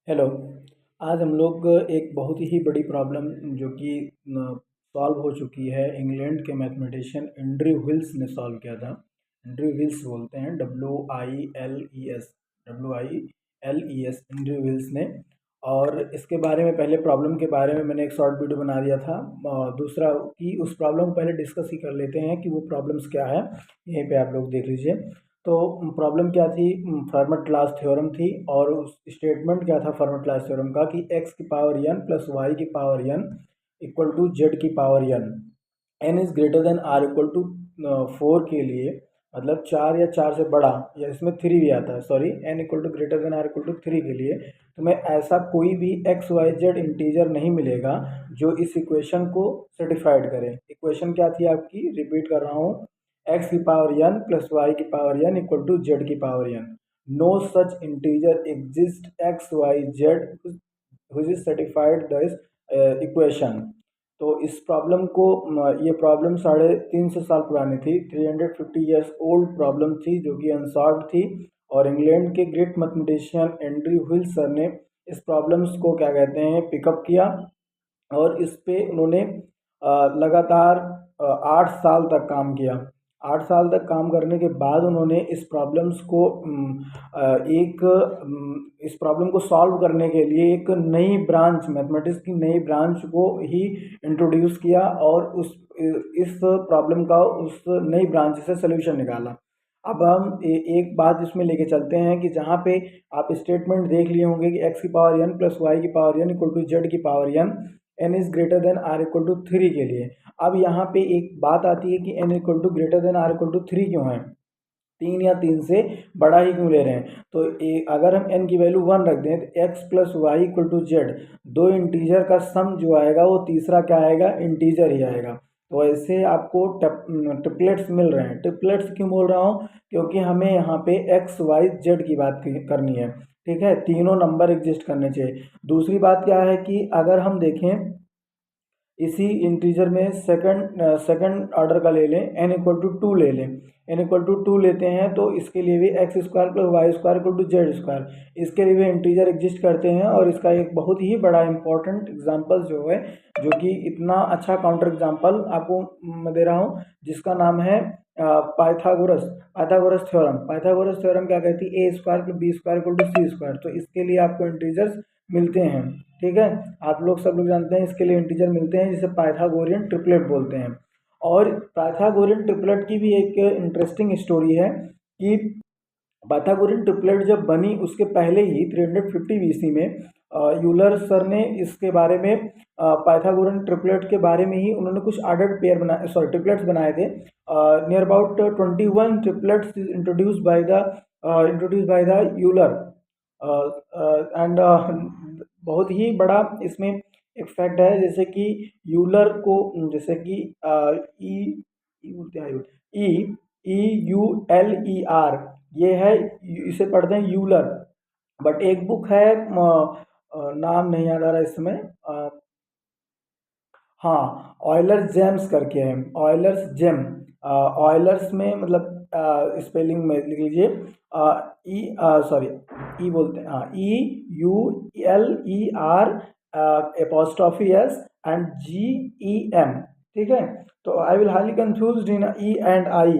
Hello. आज हम लोग एक बहुत ही बड़ी प्रॉब्लम जो कि सॉल्व हो चुकी है, इंग्लैंड के मैथमेटिशियन एंड्रयू विल्स ने सॉल्व किया था। एंड्रयू विल्स बोलते हैं, W I L E S Andrew Wiles ने। और इसके बारे में, पहले प्रॉब्लम के बारे में मैंने एक शॉर्ट वीडियो बना दिया था। दूसरा कि उस प्रॉब्लम को पहले डिस्कस ही कर लेते हैं कि वो प्रॉब्लम्स क्या है। यहीं पे आप लोग देख लीजिए। तो प्रॉब्लम क्या थी? फर्मट लास्ट थ्योरम थी, और उस स्टेटमेंट क्या था फर्मट लास्ट थ्योरम का कि एक्स की पावर एन प्लस वाई की power n equal to z की power n is greater than or equal to 4 के लिए, मतलब 4 या 4 से बड़ा, या इसमें 3 भी आता है, sorry, n equal to greater than or equal to 3 के लिए तुम्हें ऐसा कोई भी एक्स वाई जेड इंटीजर नहीं मिलेगा जो इस इक्वेशन को सेटिस्फाइड करे। इक्वेशन क्या थी आपकी? रिपीट कर रहा हूँ, एक्स की पावर एन प्लस वाई की power n equal to z की power n. No such integer exist x y z which is satisfied this equation. तो इस प्रॉब्लम को ये प्रॉब्लम 350 साल पुरानी थी, 350 ईयर्स ओल्ड प्रॉब्लम थी जो कि अनसॉल्व थी। और इंग्लैंड के great mathematician Andrew wheels sir ने इस प्रॉब्लम्स को क्या कहते हैं, पिकअप किया। और इस पे उन्होंने लगातार 8 साल तक काम किया। 8 साल तक काम करने के बाद उन्होंने इस प्रॉब्लम्स को इस प्रॉब्लम को सॉल्व करने के लिए एक नई ब्रांच, मैथमेटिक्स की नई ब्रांच को ही इंट्रोड्यूस किया, और इस प्रॉब्लम का उस नई ब्रांच से सोल्यूशन निकाला। अब हम एक बात इसमें लेके चलते हैं कि जहाँ पे आप स्टेटमेंट देख लिए होंगे कि एक्स की पावर एन प्लस वाई की power n equal to z की power n is greater than or equal to 3 के लिए। अब यहाँ पे एक बात आती है कि n equal to greater than or equal to 3 क्यों है, 3 या 3 से बड़ा ही क्यों ले रहे हैं? तो अगर हम n की वैल्यू 1 रख दें तो x plus y equal to z, दो इंटीजर का सम जो आएगा वो तीसरा क्या आएगा? इंटीजर ही आएगा। तो ऐसे आपको ट्रिपलेट्स मिल रहे हैं। ट्रिपलेट्स क्यों बोल रहा हूँ? क्योंकि हमें यहाँ पे एक्स वाई जेड की बात करनी है, ठीक है, तीनों नंबर एग्जिस्ट करने चाहिए। दूसरी बात क्या है कि अगर हम देखें इसी इंटीजर में सेकंड ऑर्डर का ले लें, n इक्वल टू 2 ले लें, n इक्वल टू 2 लेते हैं तो इसके लिए भी x square plus y square equal to z square, इसके लिए भी इंटीजर एग्जिस्ट करते हैं। और इसका एक बहुत ही बड़ा इंपॉर्टेंट एग्जांपल जो है, जो कि इतना अच्छा काउंटर एग्जांपल आपको मैं दे रहा हूँ, जिसका नाम है Pythagoras Pythagoras theorem. Pythagoras theorem क्या कहती है? A square plus B square equal to C square. तो इसके लिए आपको इंटीजर्स मिलते हैं, ठीक है। आप लोग सब लोग जानते हैं इसके लिए इंटीजर मिलते हैं, जिसे पाइथागोरियन ट्रिपलेट बोलते हैं। और पाइथागोरियन ट्रिपलेट की भी एक इंटरेस्टिंग स्टोरी है कि पाइथागोरियन ट्रिपलेट जब बनी उसके पहले ही 350 बीसी में यूलर सर ने इसके बारे में पाइथागोरियन ट्रिपलेट के बारे में ही उन्होंने कुछ आर्डर्ड पेयर बनाए, सॉरी ट्रिपलेट्स बनाए थे। Near about 21 triplets introduce by the Euler. And बहुत ही बड़ा इसमें एक फैक्ट है, जैसे कि यूलर को, जैसे कि E E E U L E R, ये है, इसे पढ़ते हैं यूलर। बट एक बुक है, नाम नहीं याद आ रहा इस समय, हाँ, ऑयलर्स जेम्स करके है, ऑयलर्स जेम। ऑयलर्स में मतलब स्पेलिंग में लिख लीजिए, ई, सॉरी, ई बोलते हैं, हाँ, E U L E R apostrophe S and G E M, ठीक है। तो I will highly confuse in E and I,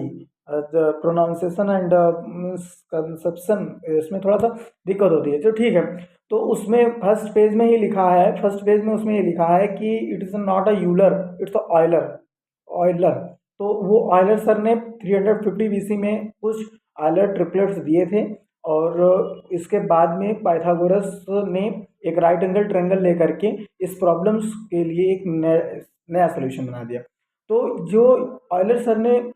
pronunciation and means conception, इसमें थोड़ा सा दिक्कत होती है, तो ठीक है। तो उसमें फर्स्ट पेज में ही लिखा है, फर्स्ट पेज में उसमें ये लिखा है कि it is not a Euler, it's a Euler, Euler. तो वो ऑयलर सर ने 350 बीसी में कुछ ऑयलर ट्रिपलेट्स दिए थे, और इसके बाद में पाइथागोरस ने एक राइट एंगल ट्रायंगल लेकर के इस प्रॉब्लम्स के लिए एक नया सोल्यूशन बना दिया। तो जो ऑयलर सर ने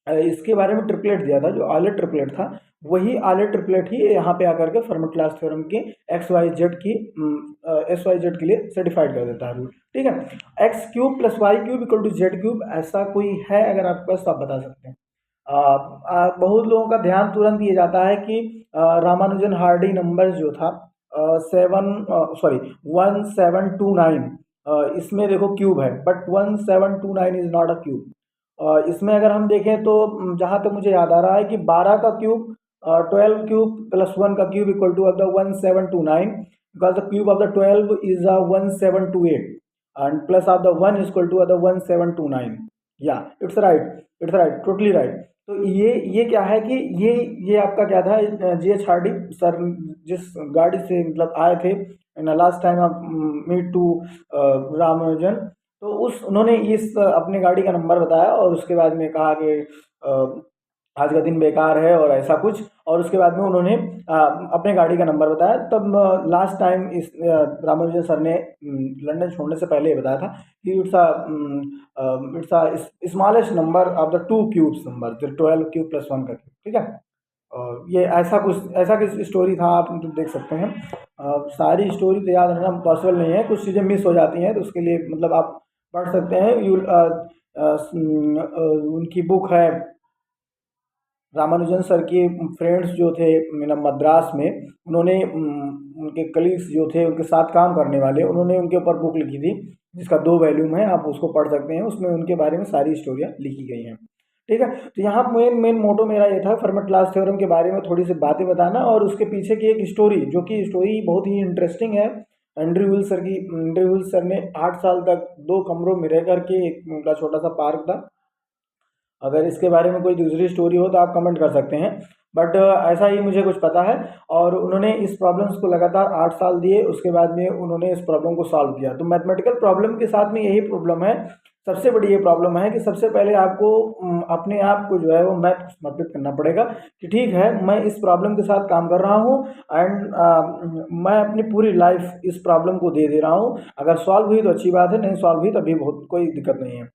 इसके बारे में ट्रिपलेट दिया था, जो ऑयलर ट्रिपलेट था, वही ऑयलर ट्रिपलेट ही यहाँ पे आकर के फर्मट लास्ट थ्योरम के एक्स वाई जेड के लिए सर्टिफाइड कर देता है रूल, ठीक है। X cube plus y cube equal to z cube, ऐसा कोई है अगर आपके पास तो आप बता सकते हैं। बहुत लोगों का ध्यान तुरंत ये जाता है कि रामानुजन हार्डी नंबर जो था 1729, इसमें देखो क्यूब है, but 1729 is not a cube. इसमें अगर हम देखें तो जहाँ तक मुझे याद आ रहा है कि 12 का क्यूब, 12 क्यूब प्लस 1 का क्यूब इक्वल टू अगर 1729, because the cube of the 12 is 1728 and plus of the 1 is equal to the 1729. या इट्स राइट टोटली राइट। तो ये क्या है कि ये आपका क्या था, GH हार्डी सर जिस गाड़ी से मतलब आए थे इन लास्ट टाइम आप मीट टू रामानुजन, तो उन्होंने इस अपने गाड़ी का नंबर बताया और उसके बाद में कहा कि आज का दिन बेकार है और ऐसा कुछ, और उसके बाद में उन्होंने अपने गाड़ी का नंबर बताया। तब लास्ट टाइम इस रामानुजन सर ने लंदन छोड़ने से पहले ये बताया था कि it's a smallest number of the two cubes number, जो 12 क्यूब प्लस 1 का क्यूब, ठीक है। और ये ऐसा कुछ स्टोरी था, आप मतलब देख सकते हैं। सारी स्टोरी तो याद रहना पॉसिबल नहीं है, कुछ चीज़ें मिस हो जाती हैं, तो उसके लिए मतलब आप पढ़ सकते हैं। उनकी बुक है रामानुजन सर के फ्रेंड्स जो थे मद्रास में, उन्होंने उनके कलीग्स जो थे उनके साथ काम करने वाले, उन्होंने उनके ऊपर बुक लिखी थी जिसका 2 वॉल्यूम है, आप उसको पढ़ सकते हैं। उसमें उनके बारे में सारी स्टोरियाँ लिखी गई हैं, ठीक है। तो यहाँ मेन मोटो मेरा ये था फर्मेट-लाश थ्योरम के बारे में थोड़ी सी बातें बताना और उसके पीछे की एक स्टोरी, जो कि स्टोरी बहुत ही इंटरेस्टिंग है। एंड्रयू विल सर ने 8 साल तक 2 कमरों में रह करके, एक उनका छोटा सा पार्क था। अगर इसके बारे में कोई दूसरी स्टोरी हो तो आप कमेंट कर सकते हैं, बट ऐसा ही मुझे कुछ पता है। और उन्होंने इस प्रॉब्लम्स को लगातार 8 साल दिए, उसके बाद में उन्होंने इस प्रॉब्लम को सॉल्व किया। तो मैथमेटिकल प्रॉब्लम के साथ में यही प्रॉब्लम है, सबसे बड़ी ये प्रॉब्लम है कि सबसे पहले आपको अपने आप को जो है वो मैथ को समर्पित करना पड़ेगा कि ठीक है, मैं इस प्रॉब्लम के साथ काम कर रहा हूँ एंड मैं अपनी पूरी लाइफ इस प्रॉब्लम को दे दे रहा हूँ। अगर सॉल्व हुई तो अच्छी बात है, नहीं सॉल्व हुई तभी बहुत कोई दिक्कत नहीं है।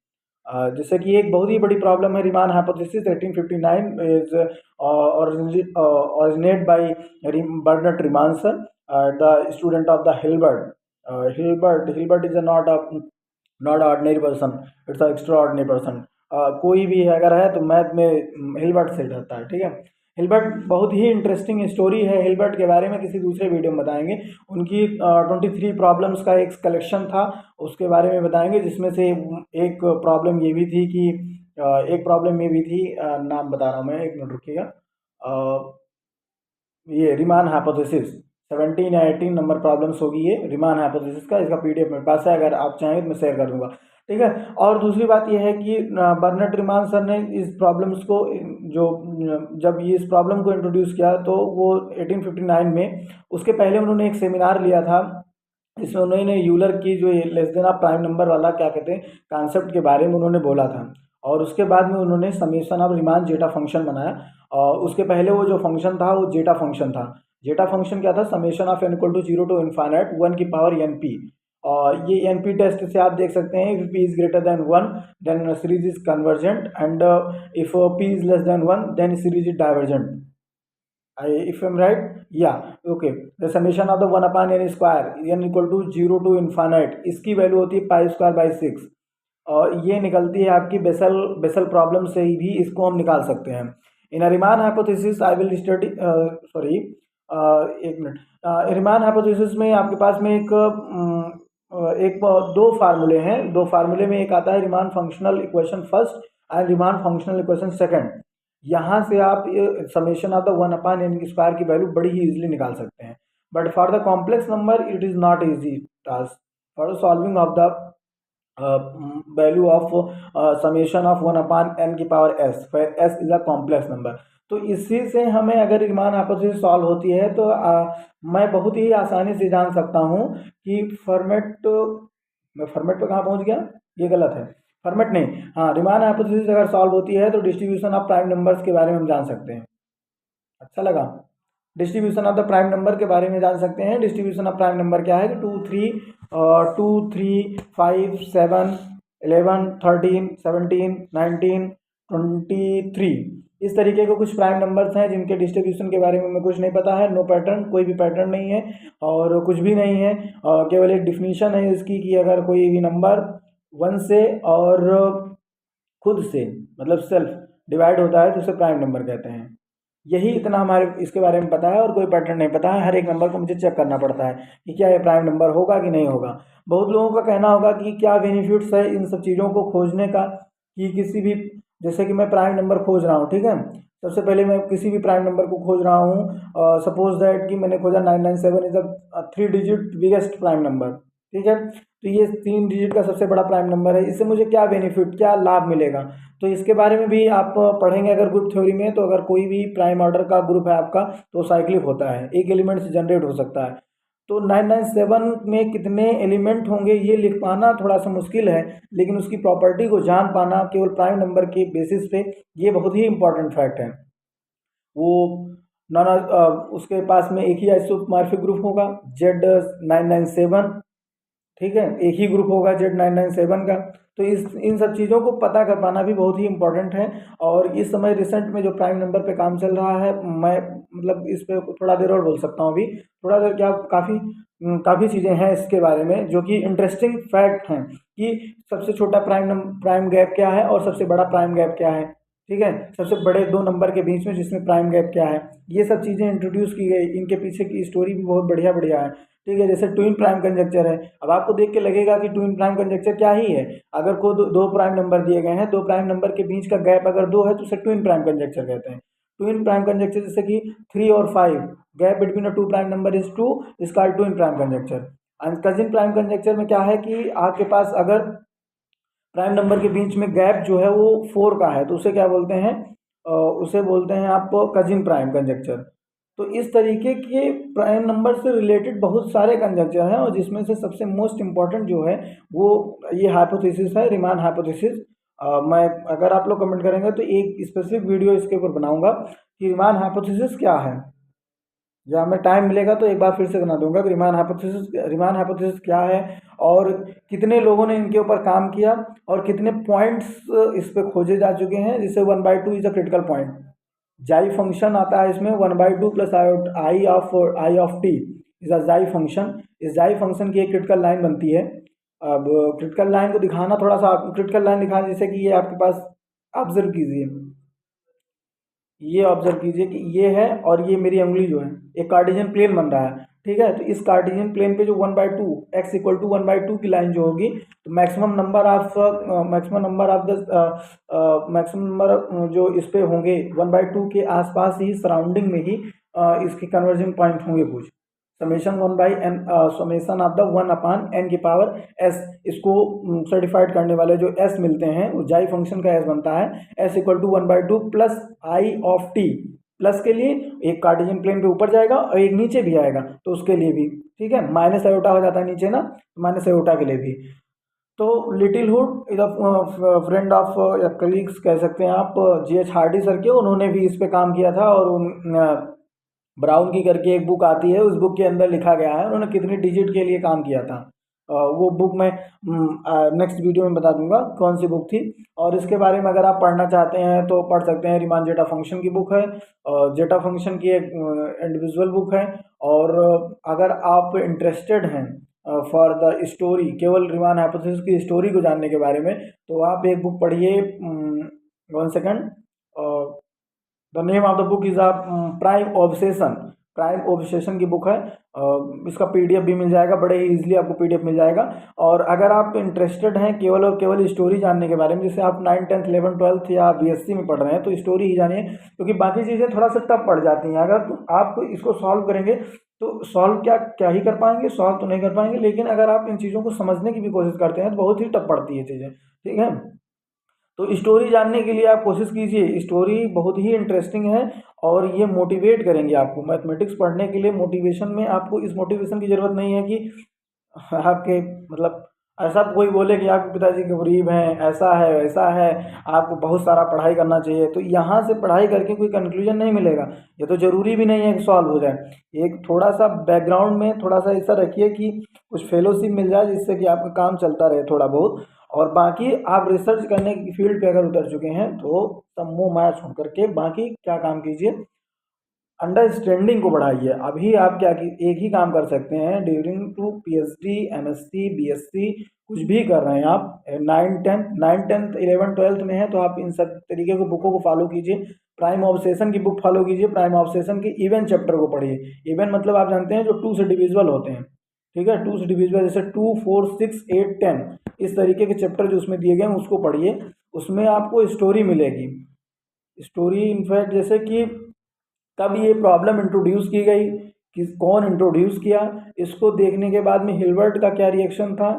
जैसे कि एक बहुत ही बड़ी प्रॉब्लम है Riemann hypothesis 1859 is originate by Bernhard Riemann, the student of the Hilbert is not ordinary person, it's a extraordinary person. कोई भी अगर है तो मैथ में हिल्बर्ट से रहता है, ठीक है। हिल्बर्ट बहुत ही इंटरेस्टिंग स्टोरी है, हिल्बर्ट के बारे में किसी दूसरे वीडियो में बताएंगे। उनकी 23 प्रॉब्लम्स का एक कलेक्शन था, उसके बारे में बताएंगे, जिसमें से एक प्रॉब्लम ये भी थी कि नाम बता रहा हूँ मैं, एक मिनट रुकिएगा। ये रीमान हाइपोथेसिस 17 या 18 नंबर प्रॉब्लम्स होगी ये रीमान हाइपोथेसिस का। इसका PDF मेरे पास है, अगर आप चाहें तो मैं शेयर कर दूंगा, ठीक है। और दूसरी बात यह है कि बर्नर्ड रीमान सर ने इस प्रॉब्लम्स को जब ये इस प्रॉब्लम को इंट्रोड्यूस किया तो वो 1859 में, उसके पहले उन्होंने एक सेमिनार लिया था, इसमें उन्होंने यूलर की जो less than of prime number वाला क्या कहते हैं कॉन्सेप्ट के बारे में उन्होंने बोला था। और उसके बाद में उन्होंने summation of Riemann zeta function बनाया। और उसके पहले वो जो फंक्शन था वो जेटा फंक्शन था। जेटा फंक्शन क्या था, summation of n = 0 to infinite 1 की पावर np। और ये np टेस्ट से आप देख सकते हैं, if p is greater than 1 then series is convergent and if p is less than 1 then series is divergent. if I'm right, yeah, okay, the summation of the 1/n square n = 0 to infinite, इसकी value होती है π² 6 और ये निकलती है आपकी basal problem से ही भी इसको हम निकाल सकते हैं। In Riemann hypothesis I will study एक मिनट। रीमान हाइपोथेसिस में आपके पास में दो फार्मूले हैं। दो फार्मूले में एक आता है Riemann functional equation first and Riemann functional equation second. यहाँ से आप समेशन ऑफ द 1/n² की वैल्यू बड़ी ही इजीली निकाल सकते हैं। But for the complex number it is not easy task for solving of the value of summation of 1/n⁻s, where s is a complex number. तो इसी से हमें अगर रीमान हाइपोथेसिस सॉल्व होती है तो मैं बहुत ही आसानी से जान सकता हूँ कि मैं फॉर्मेट पे कहाँ पहुँच गया, ये गलत है, फॉर्मेट नहीं, हाँ, रीमान हाइपोथेसिस अगर सॉल्व होती है तो डिस्ट्रीब्यूशन ऑफ प्राइम नंबर्स के बारे में हम जान सकते हैं। अच्छा लगा, distribution of the prime number के बारे में जान सकते हैं। डिस्ट्रीब्यूशन ऑफ प्राइम नंबर क्या है कि 2 3 5 7 11 13 17 19 23 इस तरीके के कुछ प्राइम नंबर्स हैं जिनके डिस्ट्रीब्यूशन के बारे में हमें कुछ नहीं पता है। नो पैटर्न, कोई भी पैटर्न नहीं है और कुछ भी नहीं है, केवल एक डिफिनीशन है इसकी कि अगर कोई भी नंबर 1 से और खुद से मतलब सेल्फ डिवाइड होता है तो उसे प्राइम नंबर कहते हैं। यही इतना हमारे इसके बारे में पता है और कोई पैटर्न नहीं पता है। हर एक नंबर को मुझे चेक करना पड़ता है कि क्या ये प्राइम नंबर होगा कि नहीं होगा। बहुत लोगों का कहना होगा कि क्या बेनिफिट्स है इन सब चीज़ों को खोजने का, कि किसी भी, जैसे कि मैं प्राइम नंबर खोज रहा हूँ, ठीक है, सबसे पहले मैं किसी भी प्राइम नंबर को खोज रहा हूँ, सपोज दैट कि मैंने खोजा 997 is a 3 digit biggest prime number, ठीक है। तो ये 3 डिजिट का सबसे बड़ा प्राइम नंबर है, इससे मुझे क्या बेनिफिट, क्या लाभ मिलेगा, तो इसके बारे में भी आप पढ़ेंगे अगर ग्रुप थ्योरी में। तो अगर कोई भी प्राइम ऑर्डर का ग्रुप है आपका तो साइक्लिक होता है, एक एलिमेंट से जनरेट हो सकता है। तो 997 में कितने एलिमेंट होंगे ये लिख पाना थोड़ा सा मुश्किल है, लेकिन उसकी प्रॉपर्टी को जान पाना केवल प्राइम नंबर के बेसिस पे, ये बहुत ही इंपॉर्टेंट फैक्ट है। वो उसके पास में एक ही आइसोमॉर्फिक ग्रुप होगा Z997, ठीक है, एक ही ग्रुप होगा Z997 का। तो इस इन सब चीज़ों को पता कर पाना भी बहुत ही इंपॉर्टेंट है। और इस समय रिसेंट में जो प्राइम नंबर पे काम चल रहा है, मैं मतलब इस पे थोड़ा देर और बोल सकता हूँ अभी, थोड़ा देर क्या, काफ़ी चीज़ें हैं इसके बारे में जो कि इंटरेस्टिंग फैक्ट हैं कि सबसे छोटा प्राइम गैप क्या है और सबसे बड़ा प्राइम गैप क्या है, ठीक है, सबसे बड़े दो नंबर के बीच में जिसमें प्राइम गैप क्या है, ये सब चीज़ें इंट्रोड्यूस की गई। इनके पीछे की स्टोरी भी बहुत बढ़िया बढ़िया है, ठीक है। जैसे ट्विन प्राइम कंजक्चर है, अब आपको देख के लगेगा कि ट्विन प्राइम कंजक्चर क्या ही है। अगर को दो प्राइम नंबर दिए गए हैं, दो प्राइम नंबर के बीच का गैप अगर 2 है तो उसे ट्विन प्राइम कंजक्चर कहते हैं। ट्विन प्राइम कंजक्चर जैसे कि 3 और 5, gap between a two prime number is 2, इसका twin prime conjecture. And cousin prime conjecture में क्या है कि आपके पास अगर प्राइम नंबर के बीच में गैप जो है वो 4 का है तो उसे क्या बोलते हैं, उसे बोलते हैं आप कजिन प्राइम कंजक्चर। तो इस तरीके के प्राइम नंबर से रिलेटेड बहुत सारे कंजक्चर हैं, और जिसमें से सबसे मोस्ट इम्पॉर्टेंट जो है वो ये हाइपोथेसिस है, रिमान हाइपोथेसिस। मैं, अगर आप लोग कमेंट करेंगे तो एक स्पेसिफिक वीडियो इसके ऊपर बनाऊंगा कि रिमान हाइपोथेसिस क्या है, या हमें टाइम मिलेगा तो एक बार फिर से बना दूंगा कि रिमान हाइपोथेसिस क्या है, और कितने लोगों ने इनके ऊपर काम किया, और कितने पॉइंट्स इस पे खोजे जा चुके हैं। जिससे 1/2 इज अ क्रिटिकल पॉइंट, जाई फंक्शन आता है इसमें 1/2 plus i of T is a जाई फंक्शन। इस जाई फंक्शन की एक क्रिटिकल लाइन बनती है। अब क्रिटिकल लाइन को दिखाना थोड़ा सा, क्रिटिकल लाइन दिखाना जैसे कि ये आपके पास, ऑब्जर्व कीजिए, ये ऑब्जर्व कीजिए कि ये है और ये मेरी उंगली जो है एक कार्टेशियन प्लेन बन रहा है, ठीक है। तो इस कार्टेशियन प्लेन पे जो 1/2 x इक्वल टू 1/2 की लाइन जो होगी, तो मैक्सिमम नंबर जो इस पे होंगे 1/2 के आसपास ही, सराउंडिंग में ही इसके कन्वर्जन पॉइंट होंगे कुछ। Summation 1/n, summation of the 1/n की पावर s, इसको सर्टिफाइड करने वाले जो s मिलते हैं वो जाई फंक्शन का s बनता है। s equal to 1/2 plus i of t, plus के लिए एक कार्टेशियन प्लेन पे ऊपर जाएगा और एक नीचे भी आएगा तो उसके लिए भी, ठीक है, माइनस आयोटा हो जाता है नीचे ना, माइनस आयोटा के लिए भी। तो little hood is a friend of, या कलीग्स कह सकते हैं आप, G.H. हार्डी सर के, उन्होंने भी इस पे काम किया था। और ब्राउन की करके एक बुक आती है, उस बुक के अंदर लिखा गया है उन्होंने कितनी डिजिट के लिए काम किया था। वो बुक मैं नेक्स्ट वीडियो में बता दूंगा कौन सी बुक थी। और इसके बारे में अगर आप पढ़ना चाहते हैं तो पढ़ सकते हैं, रिमान जेटा फंक्शन की बुक है, जेटा फंक्शन की एक इंडिविजुअल बुक है। और अगर आप इंटरेस्टेड हैं फॉर द स्टोरी, केवल रिमान हाइपोथेसिस की स्टोरी को जानने के बारे में, तो आप एक बुक पढ़िए, 1 second, the name of the book is prime obsession. Prime obsession की बुक है। इसका पीडीएफ भी मिल जाएगा, बड़े ही इजीली आपको पीडीएफ मिल जाएगा। और अगर आप इंटरेस्टेड हैं केवल और केवल स्टोरी जानने के बारे में, जैसे आप 9th 10th 11th 12th या बीएससी में पढ़ रहे हैं, तो स्टोरी ही जानिए, क्योंकि बाकी चीज़ें थोड़ा सा टफ पड़ जाती हैं। अगर आप इसको सॉल्व करेंगे तो सॉल्व क्या क्या ही कर पाएंगे, सॉल्व तो नहीं कर पाएंगे, लेकिन अगर आप इन चीज़ों को समझने की भी कोशिश करते हैं तो बहुत ही टफ पड़ती है चीज़ें, ठीक है। तो स्टोरी जानने के लिए आप कोशिश कीजिए, स्टोरी बहुत ही इंटरेस्टिंग है और ये मोटिवेट करेंगे आपको। मैथमेटिक्स पढ़ने के लिए मोटिवेशन में आपको, इस मोटिवेशन की ज़रूरत नहीं है कि आपके मतलब ऐसा कोई बोले कि आपके पिताजी गरीब हैं, ऐसा है वैसा है, आपको बहुत सारा पढ़ाई करना चाहिए। तो यहाँ से पढ़ाई करके कोई कंक्लूजन नहीं मिलेगा। ये तो ज़रूरी भी नहीं है कि सॉल्व हो जाए। एक थोड़ा सा बैकग्राउंड में थोड़ा सा ऐसा रखिए कि कुछ फेलोशिप मिल जाए, जिससे कि आपका काम चलता रहे थोड़ा बहुत। और बाकी आप रिसर्च करने की फील्ड पे अगर उतर चुके हैं तो सब मोह माया छोड़ करके बाकी क्या काम कीजिए, अंडरस्टैंडिंग को बढ़ाइए। अभी आप क्या कि एक ही काम कर सकते हैं during to PhD, MSc, BSc, कुछ भी कर रहे हैं आप, 9th 10th 11th 12th में है, तो आप इन सब तरीके के बुकों को फॉलो कीजिए। प्राइम ऑब्सेशन की बुक फॉलो कीजिए, प्राइम ऑब्सेशन के इवन चैप्टर को पढ़िए। इवन मतलब आप जानते हैं जो 2 से डिविजिबल होते हैं, ठीक है, 2 से डिविजिबल, जैसे 2, 4, 6, 8, 10, इस तरीके के चैप्टर जो उसमें दिए गए हैं उसको पढ़िए, उसमें आपको स्टोरी मिलेगी। स्टोरी इनफैक्ट जैसे कि कब ये प्रॉब्लम इंट्रोड्यूस की गई, कि कौन इंट्रोड्यूस किया, इसको देखने के बाद में हिल्बर्ट का क्या रिएक्शन था।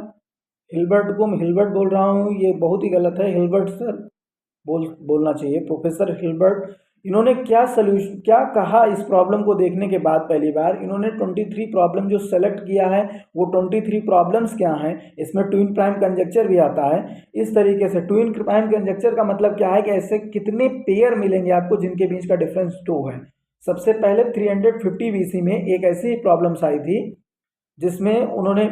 हिल्बर्ट को मैं हिल्बर्ट बोल रहा हूँ, ये बहुत ही गलत है, हिल्बर्ट सर बोलना चाहिए, प्रोफेसर हिल्बर्ट। इन्होंने क्या सोल्यूशन क्या कहा इस प्रॉब्लम को देखने के बाद, पहली बार इन्होंने 23 प्रॉब्लम जो सेलेक्ट किया है, वो 23 प्रॉब्लम्स क्या हैं, इसमें ट्विन प्राइम कंजक्चर भी आता है। इस तरीके से ट्विन प्राइम कंजक्चर का मतलब क्या है कि ऐसे कितने पेयर मिलेंगे आपको जिनके बीच का डिफरेंस 2 है। सबसे पहले 350 बीसी में एक ऐसी प्रॉब्लम्स आई थी जिसमें उन्होंने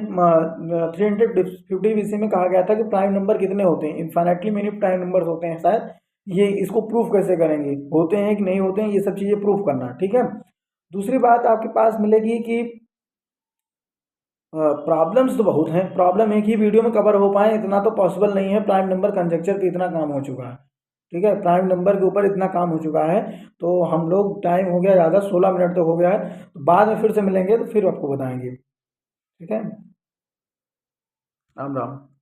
350 बीसी में कहा गया था कि प्राइम नंबर कितने होते हैं, इन्फाइनाइटली मेनी प्राइम नंबर्स होते हैं शायद। ये इसको प्रूफ कैसे करेंगे, होते हैं कि नहीं होते हैं, ये सब चीज़ें प्रूफ करना, ठीक है। दूसरी बात आपके पास मिलेगी कि प्रॉब्लम्स तो बहुत हैं, प्रॉब्लम एक ही वीडियो में कवर हो पाए इतना तो पॉसिबल नहीं है, प्राइम नंबर कंजक्चर पे इतना काम हो चुका है, ठीक है, प्राइम नंबर के ऊपर इतना काम हो चुका है। तो हम लोग, टाइम हो गया ज़्यादा, 16 मिनट तो हो गया है, तो बाद में फिर से मिलेंगे तो फिर आपको बताएंगे, ठीक है। राम राम।